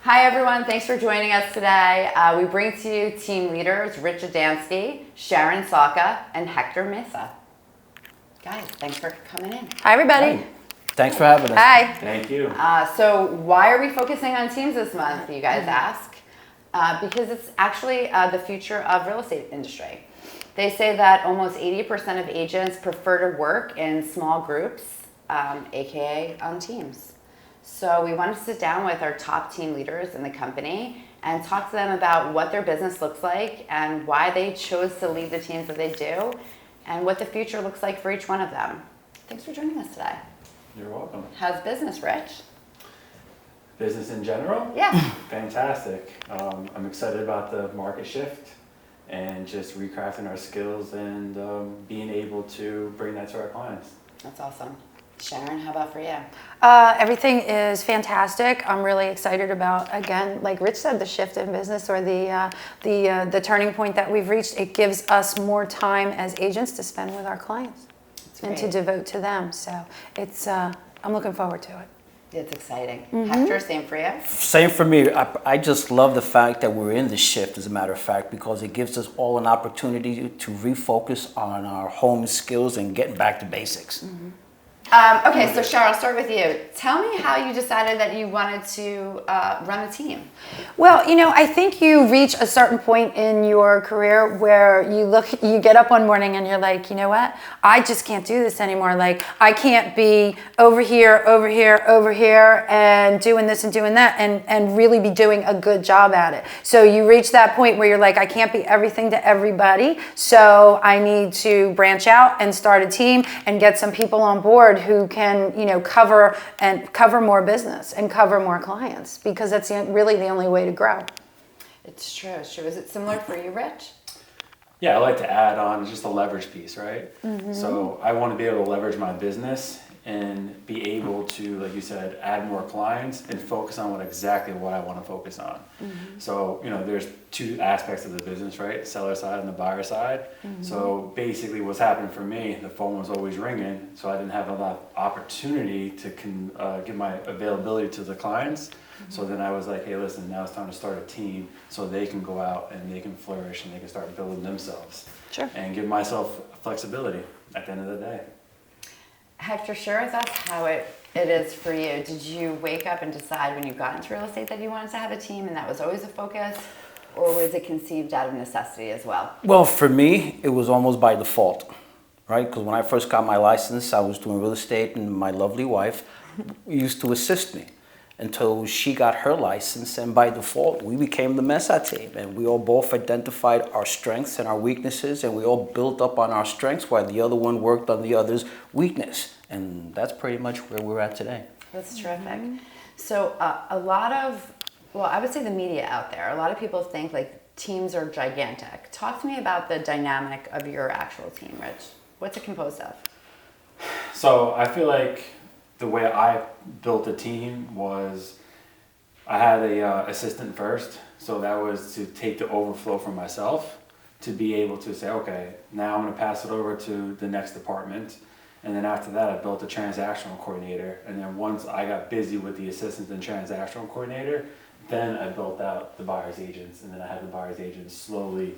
Hi everyone, thanks for joining us today. We bring to you team leaders Rich Adamski, Sharon Saka, and Hector Mesa. Guys, thanks for coming in. Hi everybody. Hi. Thanks for having us. Hi. Thank you. So why are we focusing on teams this month, you guys ask? Because it's actually the future of real estate industry. They say that almost 80% of agents prefer to work in small groups, AKA on teams. So we want to sit down with our top team leaders in the company and talk to them about what their business looks like and why they chose to lead the teams that they do and what the future looks like for each one of them. Thanks for joining us today. You're welcome. How's business, Rich? Business in general? Yeah. Fantastic. I'm excited about the market shift and just recrafting our skills and being able to bring that to our clients. That's awesome. Sharon, how about for you? Everything is fantastic. I'm really excited about, again, like Rich said, the shift in business or the turning point that we've reached. It gives us more time as agents to spend with our clients and to devote to them. So it's, I'm looking forward to it. It's exciting. Hector, same for you? Same for me. I just love the fact that we're in this shift, as a matter of fact, because it gives us all an opportunity to refocus on our home skills and getting back to basics. Okay, so Cheryl, I'll start with you. Tell me how you decided that you wanted to run a team. Well, you know, I think you reach a certain point in your career where you get up one morning and you're like, you know what? I just can't do this anymore. Like, I can't be over here, and doing this and doing that and really be doing a good job at it. So you reach that point where you're like, I can't be everything to everybody. So I need to branch out and start a team and get some people on board who can, you know, cover more business and cover more clients, because that's really the only way to grow. It's true, it's true. Is it similar for you, Rich? Yeah, I like to add on just a leverage piece, right? So I want to be able to leverage my business and be able to, like you said, add more clients and focus on exactly what I want to focus on. So, you know, there's two aspects of the business, right? Seller side and the buyer side. So basically what's happened for me, the phone was always ringing, so I didn't have a lot of opportunity to give my availability to the clients. So then I was like, hey, listen, now it's time to start a team so they can go out and they can flourish and they can start building themselves. Sure. And give myself flexibility at the end of the day. Hector, share with us how it is for you. Did you wake up and decide when you got into real estate that you wanted to have a team and that was always a focus? Or was it conceived out of necessity as well? Well, for me, it was almost by default, right? Because when I first got my license, I was doing real estate, and my lovely wife used to assist me until she got her license, and by default, we became the Mesa team, and we all both identified our strengths and our weaknesses, and we all built up on our strengths while the other one worked on the other's weakness, and that's pretty much where we're at today. That's terrific. So a lot of, well, I would say the media out there, a lot of people think like teams are gigantic. Talk to me about the dynamic of your actual team, Rich. What's it composed of? So I feel like the way I built a team was I had a assistant first, so that was to take the overflow from myself to be able to say, okay, now I'm going to pass it over to the next department, and then after that I built a transactional coordinator, and then once I got busy with the assistant and transactional coordinator, then I built out the buyer's agents, and then I had the buyer's agents slowly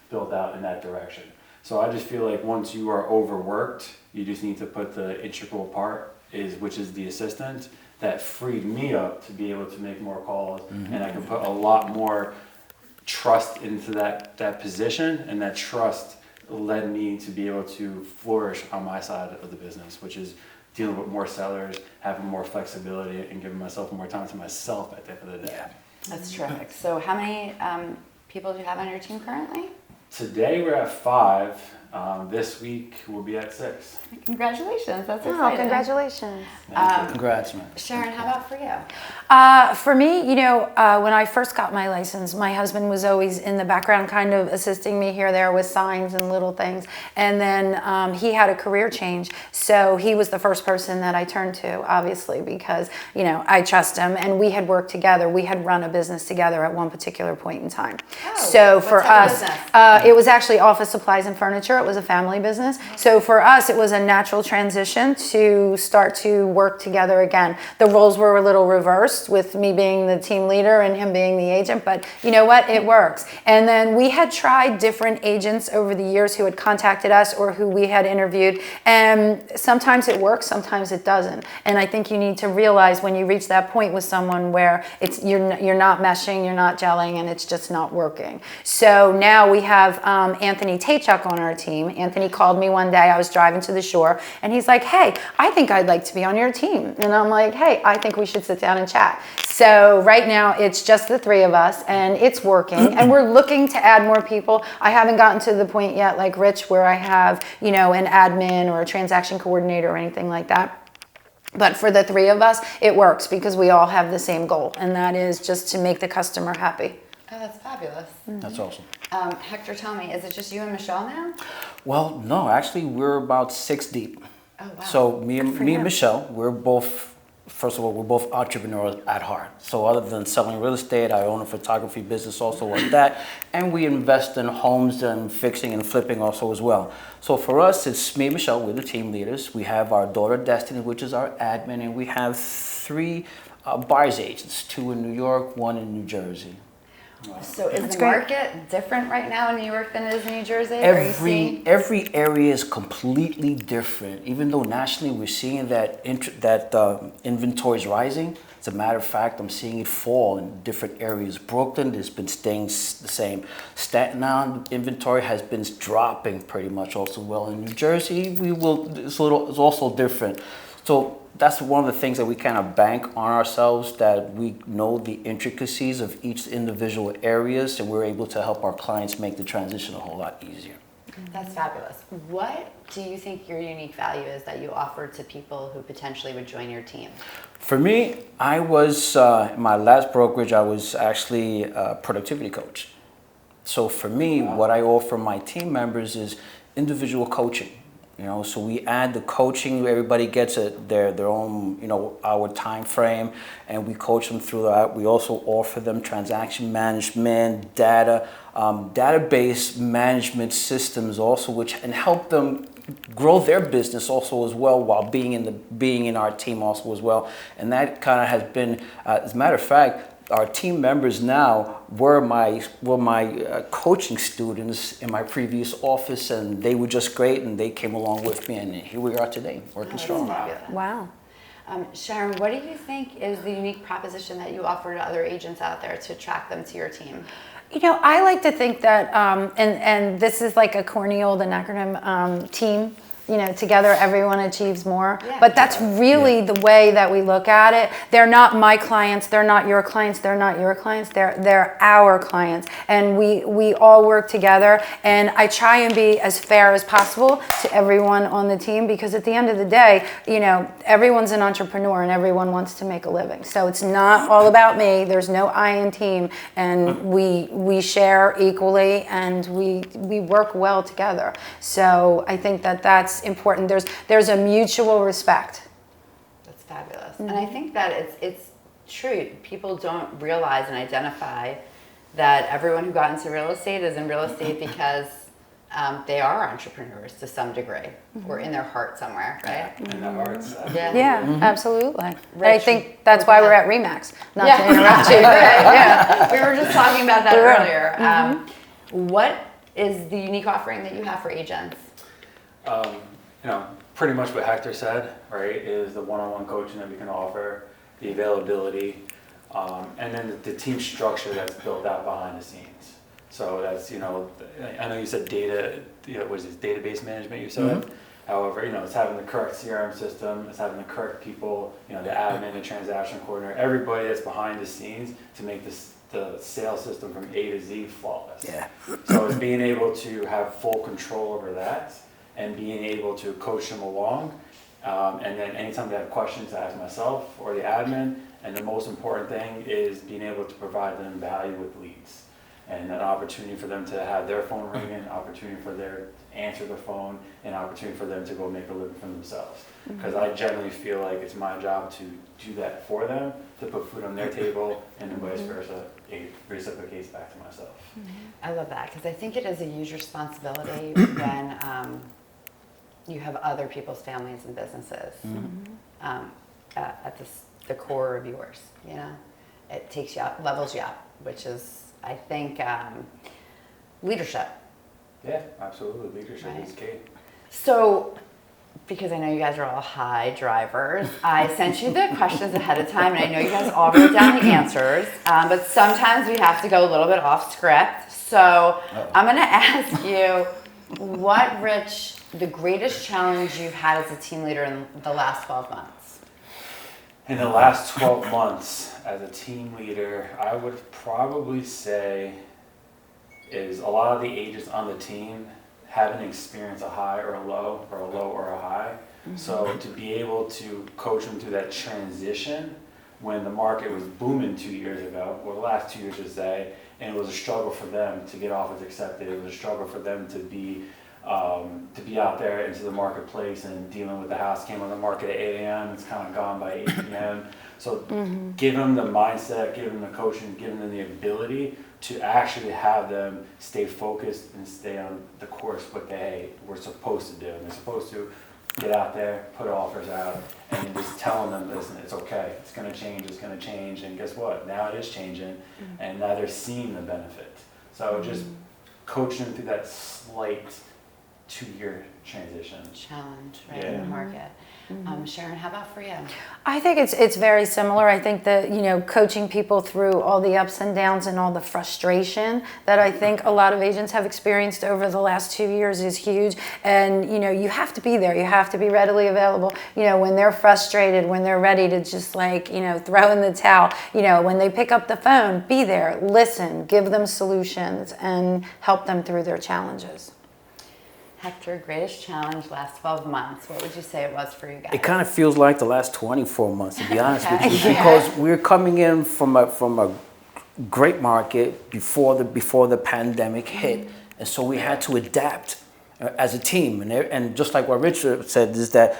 built out in that direction. So I just feel like once you are overworked, you just need to put the integral part which is the assistant, that freed me up to be able to make more calls, and I can put a lot more trust into that position, and that trust led me to be able to flourish on my side of the business, which is dealing with more sellers, having more flexibility, and giving myself more time to myself at the end of the day. That's terrific. So how many people do you have on your team currently? Today we're at 5. This week we'll be at 6. Congratulations, that's Oh, exciting. congratulations. Congrats, man. Sharon, how about for you? For me, you know, when I first got my license, my husband was always in the background kind of assisting me here, there with signs and little things. And then he had a career change. So he was the first person that I turned to, obviously, because, you know, I trust him. And we had worked together. We had run a business together at one particular point in time. Oh, So what for type of us, business? it was actually office supplies and furniture. culture. It was a family business. So for us, it was a natural transition to start to work together again. The roles were a little reversed, with me being the team leader and him being the agent, but you know what? It works. And then we had tried different agents over the years who had contacted us or who we had interviewed, and sometimes it works, sometimes it doesn't. And I think you need to realize when you reach that point with someone where you're not meshing, you're not gelling, and it's just not working. So now we have Anthony Tachuk on our team. Anthony called me one day. I was driving to the shore, and he's like, "Hey, I think I'd like to be on your team." And I'm like, "Hey, I think we should sit down and chat." So right now it's just the three of us, and it's working. And we're looking to add more people. I haven't gotten to the point yet, like Rich, where I have, you know, an admin or a transaction coordinator or anything like that. But for the three of us, it works because we all have the same goal, and that is just to make the customer happy. Oh, that's fabulous. That's awesome. Hector, tell me, is it just you and Michelle now? Well, no, actually, we're about 6 deep. Oh, wow. So me and him. Michelle, we're both, first of all, we're both entrepreneurs at heart. So other than selling real estate, I own a photography business also like that. And we invest in homes and fixing and flipping also as well. So for us, it's me and Michelle, we're the team leaders. We have our daughter Destiny, which is our admin, and we have 3 buyer's agents, 2 in New York, 1 in New Jersey. So is That's the great. market different right now in New York than it is in New Jersey? Are you seeing? Every area is completely different. Even though nationally we're seeing that inventory is rising, as a matter of fact, I'm seeing it fall in different areas. Brooklyn has been staying the same. Staten Island inventory has been dropping pretty much also well. In New Jersey, it's also different. So that's one of the things that we kind of bank on ourselves, that we know the intricacies of each individual areas, and we're able to help our clients make the transition a whole lot easier. That's fabulous. What do you think your unique value is that you offer to people who potentially would join your team? For me, I was, in my last brokerage, I was actually a productivity coach. So for me, what I offer my team members is individual coaching. You know, so we add the coaching. Everybody gets their own, you know, our time frame, and we coach them through that. We also offer them transaction management, database management systems also, and help them grow their business also as well, while being in our team also as well. And that kind of has been, as a matter of fact, our team members now were my coaching students in my previous office, and they were just great, and they came along with me, and here we are today, working strong. Wow. Sharon, what do you think is the unique proposition that you offer to other agents out there to attract them to your team? You know, I like to think that, and this is like a corny old acronym, team. You know, together everyone achieves more. Yeah. But that's really the way that we look at it. They're not my clients, they're not your clients, they're not your clients, they're our clients. And we all work together, and I try and be as fair as possible to everyone on the team, because at the end of the day, you know, everyone's an entrepreneur and everyone wants to make a living. So it's not all about me. There's no I in team, and we share equally, and we work well together. So I think that that's important. There's a mutual respect. That's fabulous. And I think that it's true. People don't realize and identify that everyone who got into real estate is in real estate because they are entrepreneurs to some degree, or in their heart somewhere, right? And the arts. Yeah, absolutely. And I Rich, think that's why we're at Remax, not Yeah. to interrupt you. Yeah, we were just talking about that We were. earlier. What is the unique offering that you have for agents? You know, pretty much what Hector said, right, is the one-on-one coaching that we can offer, the availability, and then the team structure that's built out behind the scenes. So that's, you know, I know you said data, you know, what is it, database management you said? Mm-hmm. However, you know, it's having the correct CRM system, it's having the correct people, you know, the admin, the transaction coordinator, everybody that's behind the scenes to make the sales system from A to Z flawless. Yeah. So it's being able to have full control over that, and being able to coach them along. And then anytime they have questions, I ask myself or the admin. And the most important thing is being able to provide them value with leads. and an opportunity for them to have their phone ring, an opportunity for their answer their phone, an opportunity for them to go make a living for themselves. Because I generally feel like it's my job to do that for them, to put food on their table, and then vice versa, it reciprocates back to myself. I love that because I think it is a huge responsibility when you have other people's families and businesses at the core of yours. You know, it takes you up, levels you up, which is, I think, leadership. Yeah, absolutely. Leadership Right. is key. So, because I know you guys are all high drivers, I sent you the questions ahead of time, and I know you guys all wrote down the answers, but sometimes we have to go a little bit off script. So I'm going to ask you, what, Rich, the greatest challenge you've had as a team leader in the last 12 months? In the last 12 months as a team leader, I would probably say is a lot of the agents on the team haven't experienced a high or a low, or a low or a high. So to be able to coach them through that transition when the market was booming 2 years ago, or the last 2 years to say, and it was a struggle for them to get offers accepted. It was a struggle for them to be out there into the marketplace and dealing with the house. Came on the market at 8 a.m. It's kind of gone by 8 p.m. So give them the mindset, give them the coaching, give them the ability to actually have them stay focused and stay on the course what we're supposed to do. And they're supposed to get out there, put offers out, and just telling them, listen, it's okay, it's gonna change, and guess what? Now it is changing, and now they're seeing the benefit. So just coaching them through that slight 2-year transition. Challenge, right, Yeah. in the market. Sharon, how about for you? I think it's very similar. I think that, you know, coaching people through all the ups and downs and all the frustration that I think a lot of agents have experienced over the last 2 years is huge. And, you know, you have to be there. You have to be readily available. You know, when they're frustrated, when they're ready to just like, you know, throw in the towel, you know, when they pick up the phone, be there, listen, give them solutions and help them through their challenges. Hector, greatest challenge last 12 months. What would you say it was for you guys? It kind of feels like the last 24 months, to be honest with you, Okay. because we're coming in from a great market before the pandemic hit, and so we had to adapt as a team. And just like what Richard said, is that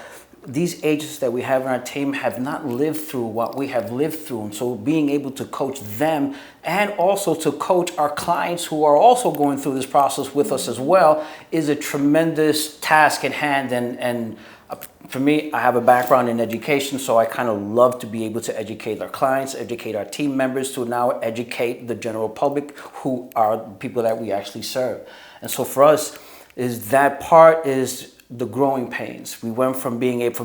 these agents that we have on our team have not lived through what we have lived through, and so being able to coach them and also to coach our clients who are also going through this process with us as well is a tremendous task at hand. And for me, I have a background in education, so I kind of love to be able to educate our clients, educate our team members, to now educate the general public who are the people that we actually serve. And so for us, is that part is the growing pains. We went from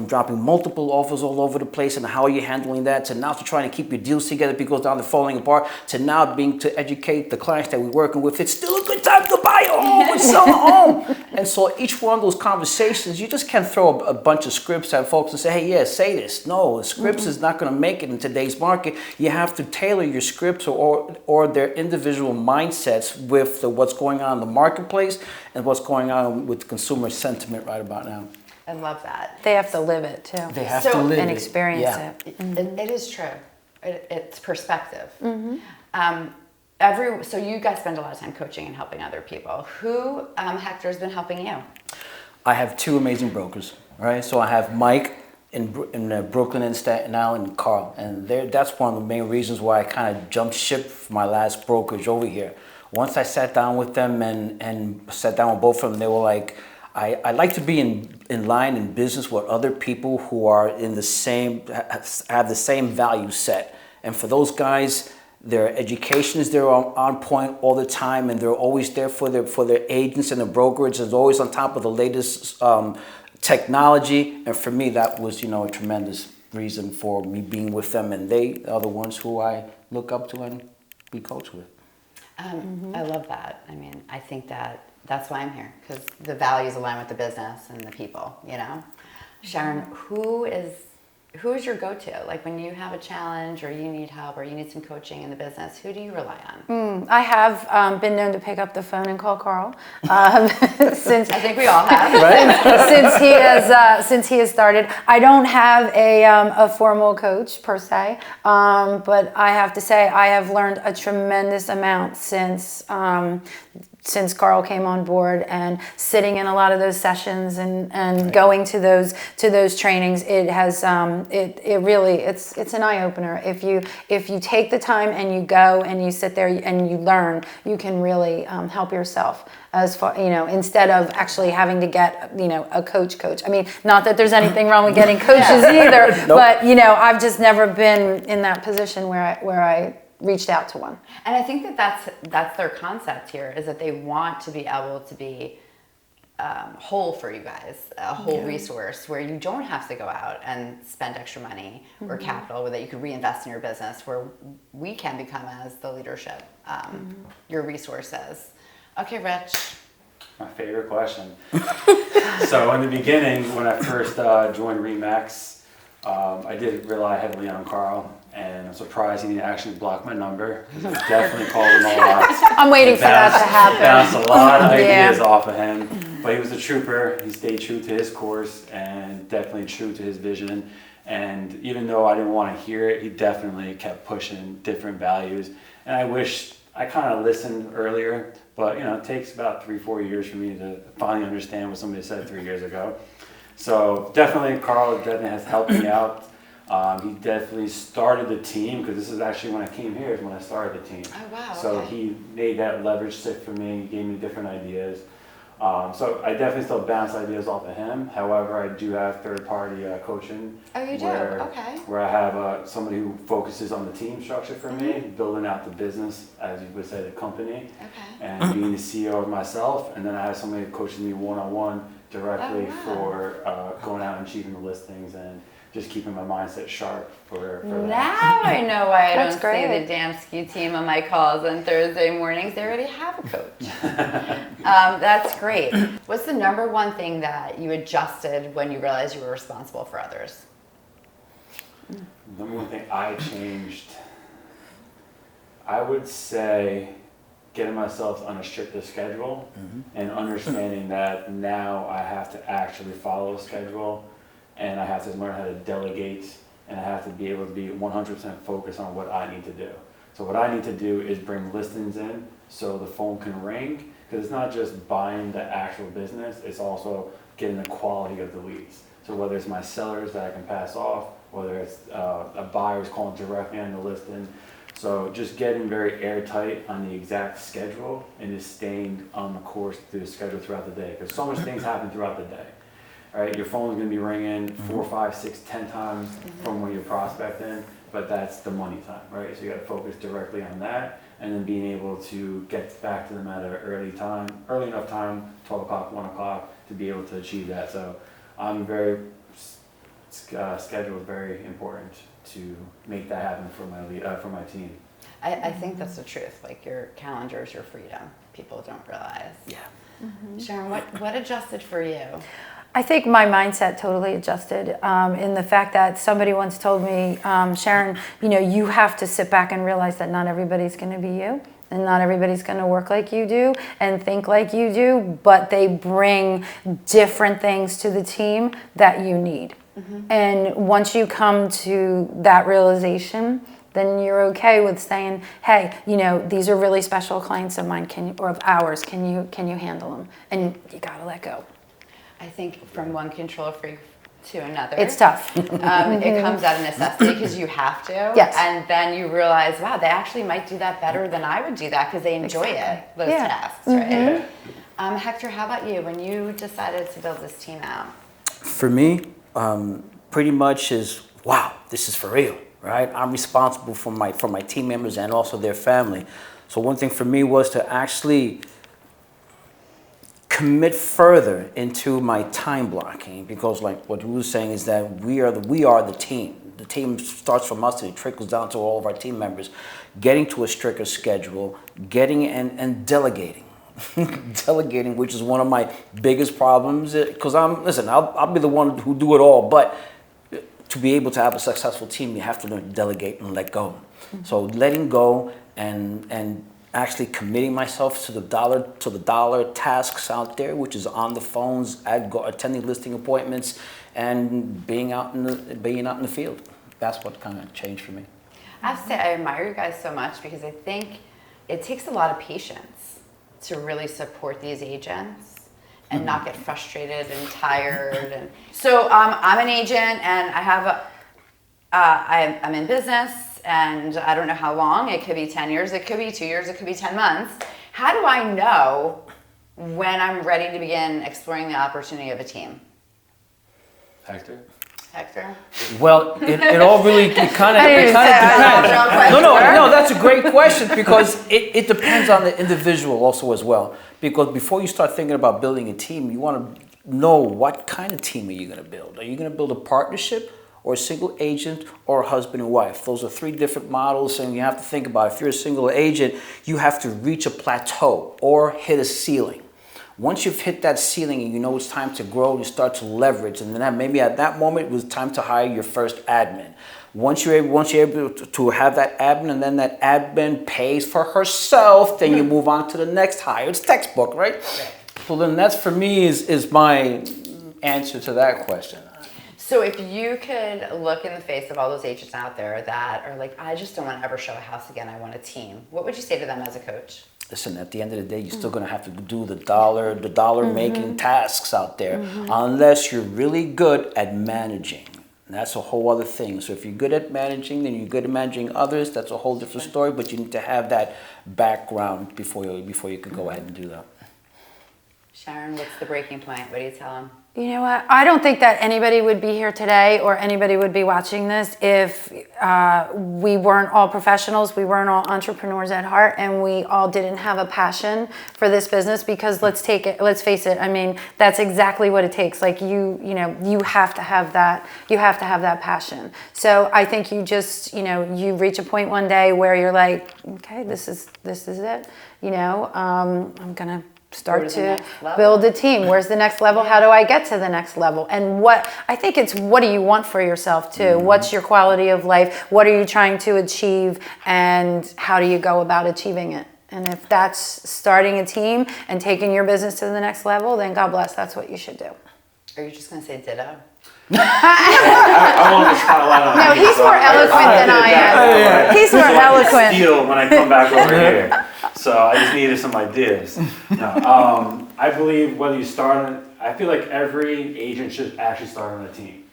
dropping multiple offers all over the place and how are you handling that, to now to trying to keep your deals together because now they're falling apart, to now being to educate the clients that we're working with, it's still a good time to buy a home and sell a home. And so each one of those conversations, you just can't throw a bunch of scripts at folks and say, hey, yeah, say this. No, scripts is not going to make it in today's market. You have to tailor your scripts or their individual mindsets with what's going on in the marketplace and what's going on with consumer sentiment right about now. I love that. They have to live it too. They have So- to live and it. experience Yeah. it. It is true. It's perspective. So you guys spend a lot of time coaching and helping other people. Who, Hector, has been helping you? I have two amazing brokers, right? So I have Mike in Brooklyn and Staten Island, and Carl. And that's one of the main reasons why I kind of jumped ship from my last brokerage over here. Once I sat down with them and sat down with both of them, they were like, I like to be in line in business with other people who are in the same, have the same value set. And for those guys, their education is there on point all the time, and they're always there for their agents, and the brokerage is always on top of the latest technology. And for me, that was, you know, a tremendous reason for me being with them, and they are the ones who I look up to and we coach with. I love that. I mean, I think that's why I'm here, because the values align with the business and the people, you know? Sharon, who is who is your go-to? Like when you have a challenge or you need help or you need some coaching in the business, who do you rely on? I have been known to pick up the phone and call Carl since I think we all have. since he has started. I don't have a formal coach per se, but I have to say I have learned a tremendous amount since Carl came on board, and sitting in a lot of those sessions and going to those trainings. It has it really it's an eye opener. If you take the time and you go and you sit there and you learn, you can really help yourself. As far, instead of actually having to get, a coach. I mean, not that there's anything wrong with getting coaches either, Nope. but I've just never been in that position where I reached out to one. And I think that's their concept here, is that they want to be able to be whole for you guys, a whole resource where you don't have to go out and spend extra money or capital that you could reinvest in your business, where we can become as the leadership, your resources. Okay, Rich. My favorite question. So in the beginning, when I first joined RE/MAX, I did rely heavily on Carl, and I'm surprised he didn't actually block my number. I definitely called him a lot. I'm waiting for that to happen. Bounced a lot of Yeah. ideas off of him, but he was a trooper. He stayed true to his course and definitely true to his vision. And even though I didn't want to hear it, he definitely kept pushing different values. And I wish I kind of listened earlier, but it takes about 3-4 years for me to finally understand what somebody said 3 years ago. So definitely Carl definitely has helped me out. He definitely started the team, because this is actually when I came here is when I started the team. Oh, wow. So Okay. he made that leverage stick for me, gave me different ideas. So I definitely still bounce ideas off of him. However, I do have third-party coaching. Oh, you do? Where, Okay. Where I have somebody who focuses on the team structure for me, building out the business, as you would say, the company, Okay. and being the CEO of myself. And then I have somebody who coaches me one-on-one directly Oh, wow. for going out and achieving the listings and just keeping my mindset sharp for that. Now I know why I That's don't see great. the Damsky team on my calls on Thursday mornings. They already have a coach. That's great. What's the number one thing that you adjusted when you realized you were responsible for others? Number one thing I changed, I would say getting myself on a stricter schedule and understanding that now I have to actually follow a schedule, and I have to learn how to delegate, and I have to be able to be 100% focused on what I need to do. So what I need to do is bring listings in so the phone can ring, because it's not just buying the actual business, it's also getting the quality of the leads. So whether it's my sellers that I can pass off, whether it's a buyer who's calling directly on the listing. So just getting very airtight on the exact schedule and just staying on the course through the schedule throughout the day, because so much things happen throughout the day. All right, your phone's gonna be ringing 4, 5, 6, 10 times from when you're prospecting, but that's the money time, right? So you gotta focus directly on that, and then being able to get back to them at an early enough time, 12 o'clock, 1 o'clock, to be able to achieve that. So I'm schedule is very important to make that happen for my team. I think that's the truth. Like, your calendar is your freedom. People don't realize. Yeah. Sharon, what adjusted for you? I think my mindset totally adjusted in the fact that somebody once told me, Sharon, you have to sit back and realize that not everybody's going to be you, and not everybody's going to work like you do and think like you do, but they bring different things to the team that you need. And once you come to that realization, then you're okay with saying, hey, these are really special clients of mine, or of ours. Can you handle them? And you gotta let go. I think from one control freak to another. It's tough. It comes out of necessity because you have to. Yes. And then you realize, wow, they actually might do that better than I would do that because they enjoy it, those Yeah. tasks, right? Hector, how about you? When you decided to build this team out? For me, pretty much is, wow, this is for real, right? I'm responsible for my team members and also their family. So one thing for me was to actually commit further into my time blocking, because like what we were saying is that we are the team. The team starts from us and it trickles down to all of our team members. Getting to a stricter schedule, getting and delegating. Delegating, which is one of my biggest problems, because I'll be the one who do it all, but to be able to have a successful team, you have to learn to delegate and let go. So letting go and actually committing myself to the dollar tasks out there, which is on the phones, attending listing appointments, and being out in the field. That's what kind of changed for me. I have to say, I admire you guys so much because I think it takes a lot of patience to really support these agents and not get frustrated and tired. And so I'm an agent, and I have I'm in business, and I don't know how long. It could be 10 years, it could be 2 years, it could be 10 months. How do I know when I'm ready to begin exploring the opportunity of a team? Hector? Hector? Well, it all really kind of didn't say I was wrong depends. question. No, that's a great question because it depends on the individual also as well. Because before you start thinking about building a team, you want to know what kind of team are you going to build. Are you going to build a partnership or a single agent or a husband and wife? Those are three different models, and you have to think about if you're a single agent, you have to reach a plateau or hit a ceiling. Once you've hit that ceiling and you know it's time to grow, you start to leverage, and then maybe at that moment it was time to hire your first admin. Once you're able to have that admin, and then that admin pays for herself, then you move on to the next hire. It's textbook, right? So then that's for me is my answer to that question. So if you could look in the face of all those agents out there that are like, I just don't want to ever show a house again, I want a team, what would you say to them as a coach? Listen, at the end of the day, you're still going to have to do the dollar making tasks out there, unless you're really good at managing. And that's a whole other thing. So if you're good at managing, then you're good at managing others. That's a whole different story. But you need to have that background before you can go ahead and do that. Sharon, what's the breaking point? What do you tell them? You know what? I don't think that anybody would be here today or anybody would be watching this if we weren't all professionals, we weren't all entrepreneurs at heart, and we all didn't have a passion for this business. Because let's face it. I mean, that's exactly what it takes. Like you have to have that. You have to have that passion. So I think you just, you reach a point one day where you're like, okay, this is it. I'm gonna start to build a team. Where's the next level? How do I get to the next level? And I think it's what do you want for yourself too? What's your quality of life? What are you trying to achieve? And how do you go about achieving it? And if that's starting a team and taking your business to the next level, then God bless, that's what you should do. Are you just going to say ditto? I want to spotlight on No, he's more eloquent than I am. He's more eloquent. Steal when I come back over here. So I just needed some ideas. No, I believe whether you I feel like every agent should actually start on a team,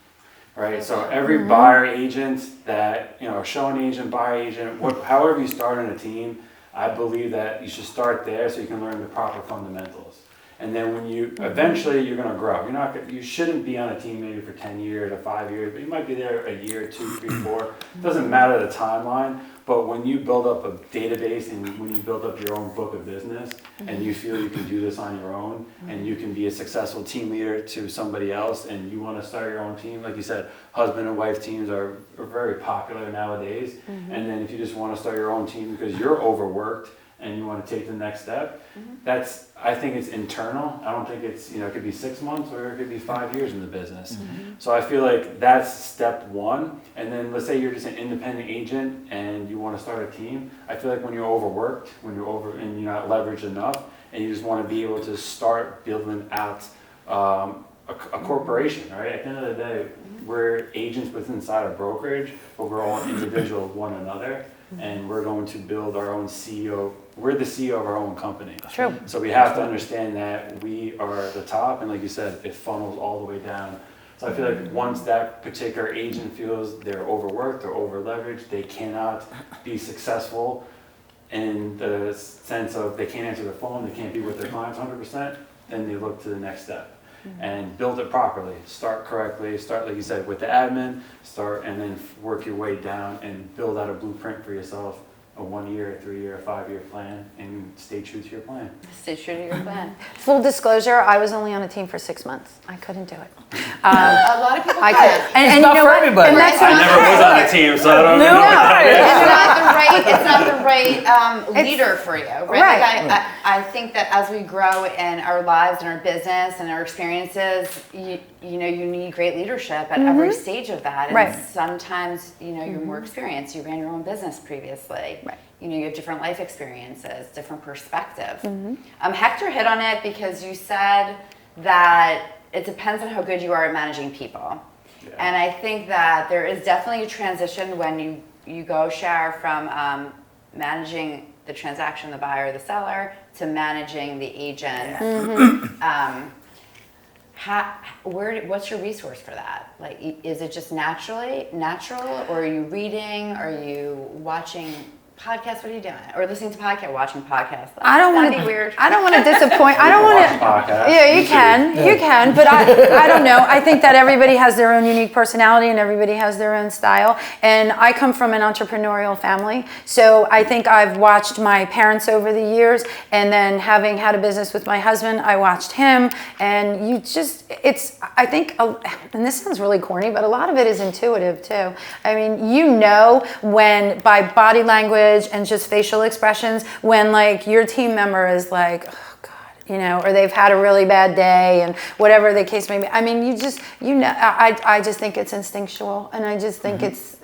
right? So every buyer agent that, showing agent, buyer agent, however you start on a team, I believe that you should start there so you can learn the proper fundamentals. And then when eventually you're going to grow. You shouldn't be on a team maybe for 10 years or 5 years, but you might be there a year, 2, 3, 4. It doesn't matter the timeline, but when you build up a database and when you build up your own book of business and you feel you can do this on your own and you can be a successful team leader to somebody else and you want to start your own team, like you said, husband and wife teams are very popular nowadays. And then if you just want to start your own team because you're overworked and you want to take the next step, I think it's internal. I don't think it's, it could be 6 months or it could be 5 years in the business. So I feel like that's step one. And then let's say you're just an independent agent and you want to start a team. I feel like when you're overworked, and you're not leveraged enough, and you just want to be able to start building out a corporation, right? At the end of the day, we're agents inside a brokerage, but we're all individual of one another. And we're going to build our own CEO. We're the CEO of our own company. True. So we have to understand that we are the top, and like you said, it funnels all the way down. So I feel like once that particular agent feels they're overworked or over-leveraged, they cannot be successful in the sense of they can't answer the phone, they can't be with their clients 100%, then they look to the next step. And build it properly, start correctly, start like you said with the admin, and then work your way down and build out a blueprint for yourself a 1 year, a 3 year, a 5 year plan, and stay true to your plan. Stay true to your plan. Full disclosure, I was only on a team for 6 months. I couldn't do it. A lot of people I can. could, and It's you not know for what? everybody. And that's I what never was on a team, so I don't know. It's not the right leader for you, right? Right. Like I think that as we grow in our lives and our business and our experiences, you know, you need great leadership at every stage of that. And Right. sometimes, you know, you're more experienced. You ran your own business previously. Right. You know, you have different life experiences, different perspectives. Hector hit on it because you said that it depends on how good you are at managing people. Yeah. And I think that there is definitely a transition when you go, Shar, from managing the transaction, the buyer, the seller, to managing the agent. What's your resource for that? Like, is it just natural, or are you reading? Are you watching podcasts? What are you doing? Or listening to podcasts, watching podcasts? I don't want That'd be weird. to. I don't want to disappoint. I don't want to. Podcast. Yeah, you YouTube. can. You can. But I don't know. I think that everybody has their own unique personality and everybody has their own style. And I come from an entrepreneurial family. So I think I've watched my parents over the years. And then having had a business with my husband, I watched him. And I think, and this sounds really corny, but a lot of it is intuitive too. I mean, you know when by body language and just facial expressions, when like your team member is like, oh God, you know, or they've had a really bad day and whatever the case may be. I mean, you know, I just think it's instinctual, and I just think it's,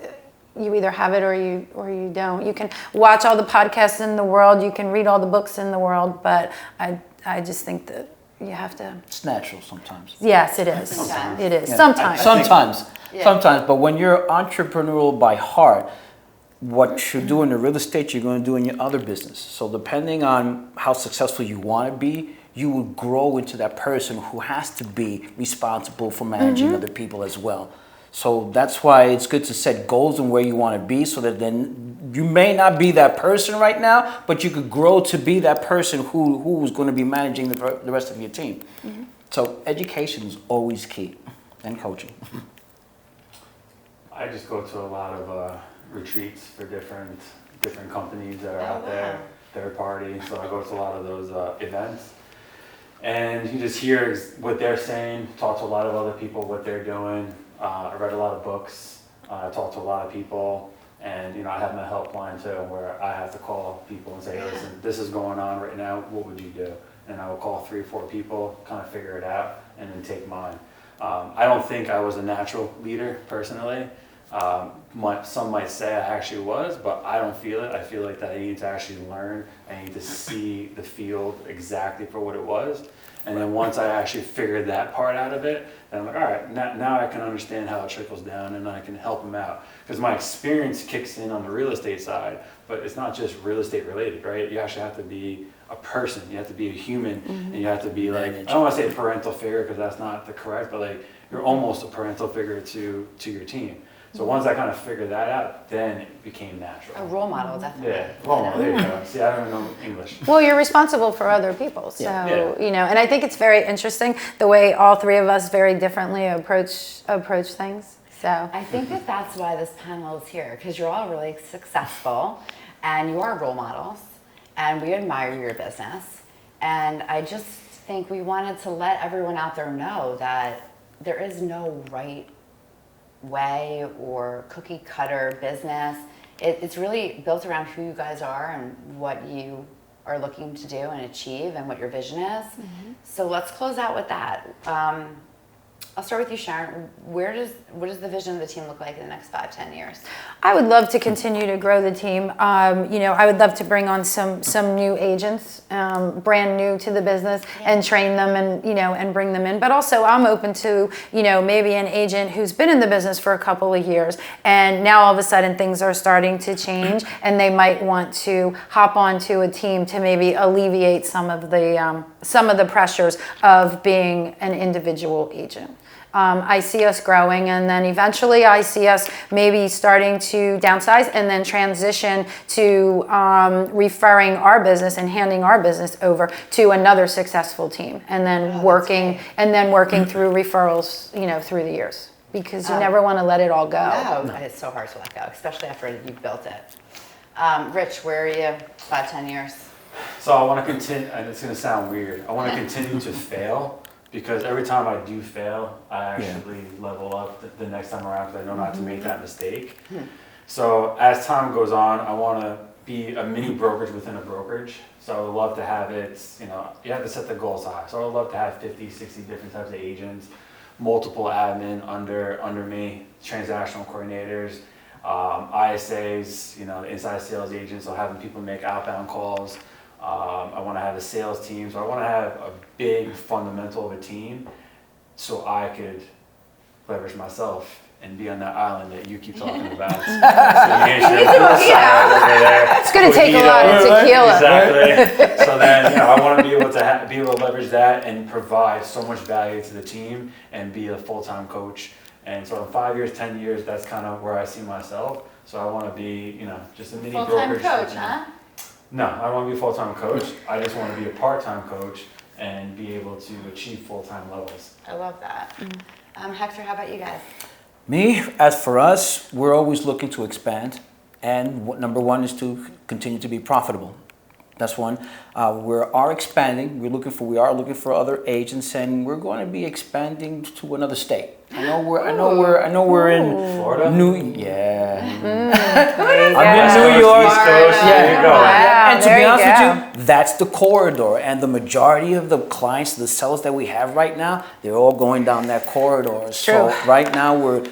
you either have it or you don't. You can watch all the podcasts in the world, you can read all the books in the world, but I just think that you have to. It's natural sometimes. Yes, it is. Sometimes. It is. Yeah. Sometimes. Sometimes. But when you're entrepreneurial by heart, what you do in the real estate, you're going to do in your other business. So depending on how successful you want to be, you will grow into that person who has to be responsible for managing other people as well. So that's why it's good to set goals and where you want to be, so that then you may not be that person right now, but you could grow to be that person who's going to be managing the rest of your team. So education is always key, and coaching. I just go to a lot of retreats for different companies that are out there, third party. So I go to a lot of those events, and you just hear what they're saying. Talk to a lot of other people, what they're doing. I read a lot of books. I talk to a lot of people, and you know, I have my helpline too, where I have to call people and say, hey, listen, this is going on right now. What would you do? And I will call 3 or 4 people, kind of figure it out, and then take mine. I don't think I was a natural leader personally. Some might say I actually was, but I don't feel it. I feel like that I need to actually learn. I need to see the field exactly for what it was. And then once I actually figured that part out of it, then I'm like, all right, now I can understand how it trickles down, and I can help them out. Because my experience kicks in on the real estate side, but it's not just real estate related, right? You actually have to be a person. You have to be a human, and you have to be like, I don't want to say parental figure because that's not the correct, but like you're almost a parental figure to your team. So once I kind of figured that out, then it became natural. A role model, definitely. Yeah, well, there you go. See, I don't even know English. Well, you're responsible for other people, so Yeah. you know. And I think it's very interesting the way all 3 of us very differently approach things. So I think that that's why this panel is here, because you're all really successful and you are role models, and we admire your business. And I just think we wanted to let everyone out there know that there is no right way or cookie cutter business. It's really built around who you guys are and what you are looking to do and achieve and what your vision is. So let's close out with that. I'll start with you, Sharon. What does the vision of the team look like in the next 5-10 years? I would love to continue to grow the team. You know, I would love to bring on some new agents, brand new to the business, and train them, and you know, and bring them in. But also, I'm open to, you know, maybe an agent who's been in the business for a couple of years, and now all of a sudden things are starting to change, and they might want to hop onto a team to maybe alleviate some of the pressures of being an individual agent. I see us growing, and then eventually I see us maybe starting to downsize and then transition to referring our business and handing our business over to another successful team, and then working through referrals, you know, through the years, because you never want to let it all go. No, it's so hard to let go, especially after you've built it. Rich, where are you 5-10 years? So I want to continue, and it's going to sound weird, I want to continue to fail, because every time I do fail, I actually level up the next time around, because I know not to make that mistake. So as time goes on, I want to be a mini brokerage within a brokerage. So I would love to have it, you have to set the goals high. So I would love to have 50, 60 different types of agents, multiple admin under me, transactional coordinators, ISAs, the inside sales agents, so having people make outbound calls. I want to have a sales team, so I want to have a big fundamental of a team, so I could leverage myself and be on that island that you keep talking about. It's going to take a lot of tequila. Exactly. So then, I want to be able to be able to leverage that and provide so much value to the team and be a full-time coach. And so in 5 years, 10 years, that's kind of where I see myself. So I want to be, just a mini Full-time brokerage. coach, huh? No, I don't want to be a full-time coach. I just want to be a part-time coach and be able to achieve full-time levels. I love that. Hector, how about you guys? Me, as for us, we're always looking to expand, and number one is to continue to be profitable. That's one. We are expanding. We are looking for other agents, and we're going to be expanding to another state. I know we're in Florida? I'm in New York. East Coast, there you go. Wow, And to there be you honest go. with you, that's the corridor. And the majority of the clients, the sellers that we have right now, they're all going down that corridor. So right now we're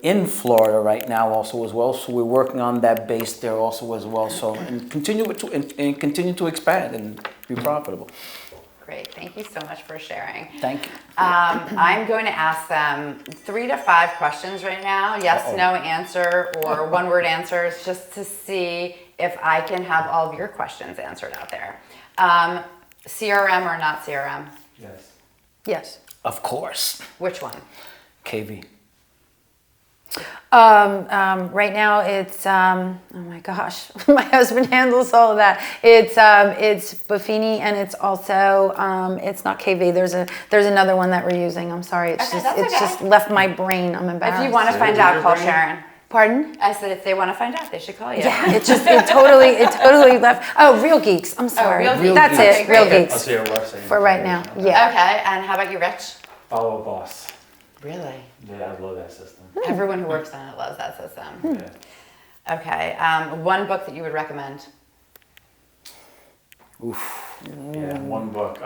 in Florida right now also as well. So we're working on that base there also as well. So and continue to expand and be profitable. Great, thank you so much for sharing. Thank you. I'm going to ask them 3 to 5 questions right now, yes, no answer, or one-word answers, just to see if I can have all of your questions answered out there. CRM or not CRM? Yes. Yes. Of course. Which one? KV. Right now it's oh my gosh, my husband handles all of that. It's Buffini, and it's also it's not KV. There's another one that we're using. I'm sorry, it's just left my brain. I'm embarrassed. If you want to find out, call Sharon. Pardon? I said if they want to find out, they should call you. Yeah, it totally left. Oh, Real Geeks. I'm sorry. Real Geeks. That's Okay, it. Real great. I'll Geeks see your website. for right now. Yeah. Okay, and how about you, Rich? Follow a boss. Really? Yeah, I love that system. Everyone who works on it loves that system. Yeah. Okay, one book that you would recommend? Yeah, one book.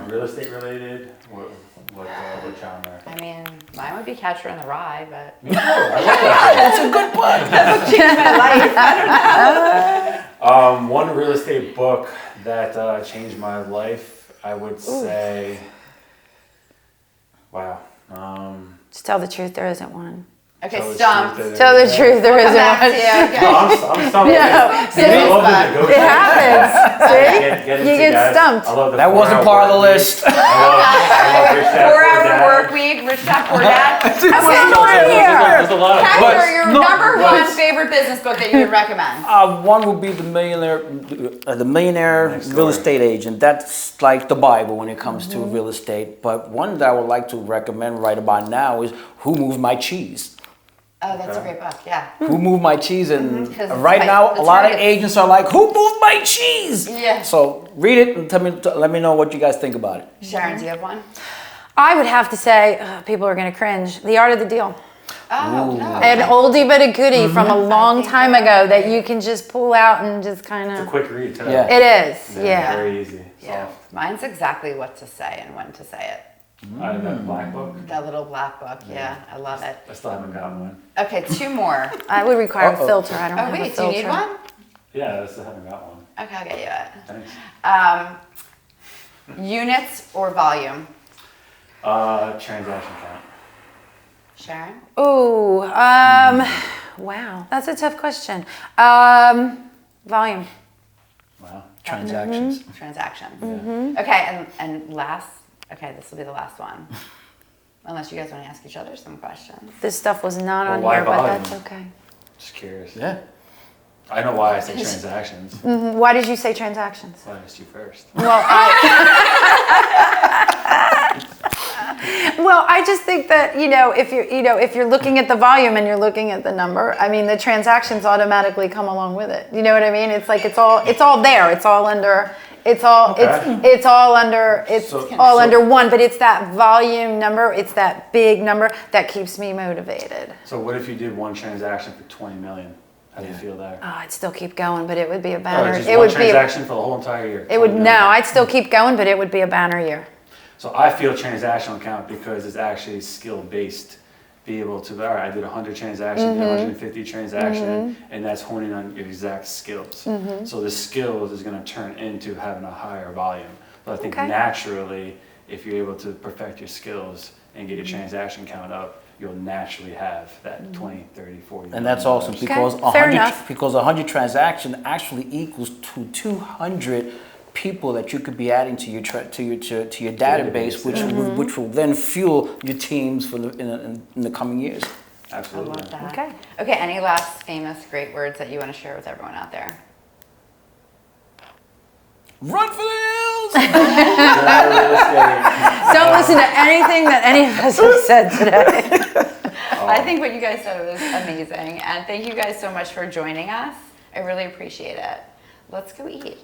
Real estate related. What genre? I mean, mine would be Catcher in the Rye, but Me too. I love that. One real estate book that changed my life, I would say. Wow. Just tell the truth. There isn't one. okay, Tell the stumped. truth, Tell the truth. There Come isn't back to one. you. Okay. I'm stumped. No, I love the It negotiation. happens. See? Get You into get guys. stumped. I love the That wasn't 4-hour part of the work week. list. I love Rich Dad, Poor 4-hour Dad. work week, Rich Dad, Poor Dad. That's not on here. There's a lot of Hector, your no, number but- one favorite business book that you would recommend? One would be the Millionaire Next Real door. Estate Agent. That's like the Bible when it comes to real estate. But one that I would like to recommend right about now is Who Moved My Cheese? Oh, that's a great book, yeah. Who moved my cheese? And 'Cause it's right tight- now, it's a lot of right. agents are like, "Who moved my cheese?" Yeah. So read it and let me know what you guys think about it. Sharon, do you have one? I would have to say, people are going to cringe. The Art of the Deal. Oh, no. An oldie but a goodie from a long time ago that you can just pull out and just kind It's a of. quick read too. Yeah. It is, yeah. Very easy. Yeah, mine's exactly what to say and when to say it. Out of that black book. That little black book, yeah, I love it. I still haven't gotten one. Okay, 2 more. I would require a Uh-oh. filter. I don't Oh, have a wait, do you filter. need one? Yeah, I still haven't got one. Okay, I'll get you it. Thanks. Units or volume? Transaction count. Sharon? Ooh, wow, that's a tough question. Volume. Wow. Transactions. Transactions. Okay, and last, okay, this will be the last one. Unless you guys want to ask each other some questions. This stuff was not Well, on why here, but volume? that's okay. Just curious. Yeah. I know why I say transactions. Why did you say transactions? Why I asked you first. Well, Well, I just think that, if you're looking at the volume and you're looking at the number, I mean, the transactions automatically come along with it. You know what I mean? It's like it's all there. It's all under Okay. it's all under So- under one, but it's that volume number, it's that big number that keeps me motivated. So what if you did one transaction for 20 million? How do you feel there? Oh, I'd still keep going, but it would be a Or banner. just It one would be transaction for the whole entire year? it would 20 million. no, I'd still keep going, but it would be a banner year. So I feel transactional count because it's actually skill based. Be able to, all right, I did 100 transactions, 150 transactions, and that's honing on your exact skills. So the skills is going to turn into having a higher volume. But I think Okay. naturally, if you're able to perfect your skills and get your transaction count up, you'll naturally have that 20, 30, 40. And that's awesome because fair enough. 100 transaction actually equals to 200 people that you could be adding to your database, which will then fuel your teams for in the coming years. I Absolutely. love that. Okay. Okay, any last famous great words that you want to share with everyone out there? Run for the hills! Real estate. Don't listen to anything that any of us have said today. I think what you guys said was amazing. And thank you guys so much for joining us. I really appreciate it. Let's go eat.